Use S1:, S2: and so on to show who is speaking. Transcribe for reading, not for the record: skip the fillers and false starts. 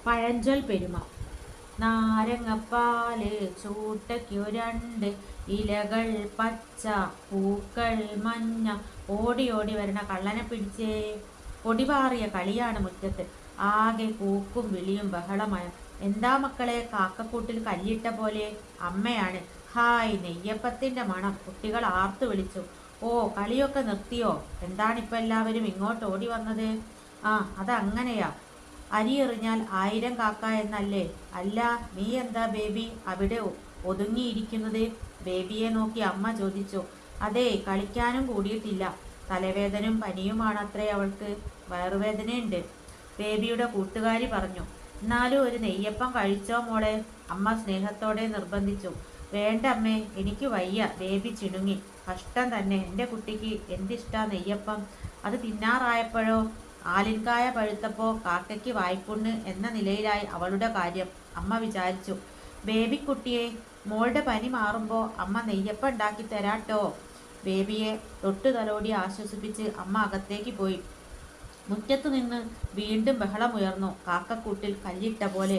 S1: പഴഞ്ചൊൽ പെരുമ. നാരങ്ങപ്പാല് ചൂട്ടയ്ക്കു രണ്ട് ഇലകൾ പച്ച പൂക്കൾ മഞ്ഞ. ഓടി ഓടി വരണ കള്ളനെ പിടിച്ചേ. പൊടിപാറിയ കളിയാണ് മുറ്റത്ത്. ആകെ കൂക്കും വിളിയും ബഹളമായ. എന്താ മക്കളെ കാക്കക്കൂട്ടിൽ കല്ലിട്ട പോലെ? അമ്മയാണ്. ഹായ് നെയ്യപ്പത്തിന്റെ മണം. കുട്ടികൾ ആർത്തു വിളിച്ചു. ഓ കളിയൊക്കെ നിർത്തിയോ? എന്താണിപ്പോൾ എല്ലാവരും ഇങ്ങോട്ട് ഓടി വന്നത്? ആ അതങ്ങനെയാ, അരി എറിഞ്ഞാൽ 1000 കാക്ക എന്നല്ലേ? അല്ല, നീ എന്താ ബേബി അവിടെ ഒതുങ്ങിയിരിക്കുന്നത്? ബേബിയെ നോക്കി അമ്മ ചോദിച്ചു. അതെ, കളിക്കാനും കൂടിയിട്ടില്ല. തലവേദനയും പനിയുമാണത്രേ അവൾക്ക്. വയറുവേദനയുണ്ട്, ബേബിയുടെ കൂട്ടുകാരി പറഞ്ഞു. എന്നാലും ഒരു നെയ്യപ്പം കഴിച്ചോ മോളെ, അമ്മ സ്നേഹത്തോടെ നിർബന്ധിച്ചു. വേണ്ട അമ്മേ, എനിക്ക് വയ്യ, ബേബി ചിണുങ്ങി. കഷ്ടം തന്നെ, എൻ്റെ കുട്ടിക്ക് എന്തിഷ്ടാ നെയ്യപ്പം. അത് തിന്നാറായപ്പോഴോ ആലിൻകായ പഴുത്തപ്പോ കാക്കയ്ക്ക് വായ്പുണ്ണ് എന്ന നിലയിലായി അവളുടെ കാര്യം. അമ്മ വിചാരിച്ചു. ബേബിക്കുട്ടിയെ, മോളുടെ പനി മാറുമ്പോൾ അമ്മ നെയ്യപ്പം ഉണ്ടാക്കി തരാട്ടോ. ബേബിയെ തൊട്ടു തലോടി ആശ്വസിപ്പിച്ച് അമ്മ അകത്തേക്ക് പോയി. മുറ്റത്തു നിന്ന് വീണ്ടും ബഹളമുയർന്നു. കാക്കക്കൂട്ടിൽ കല്ലിട്ട പോലെ.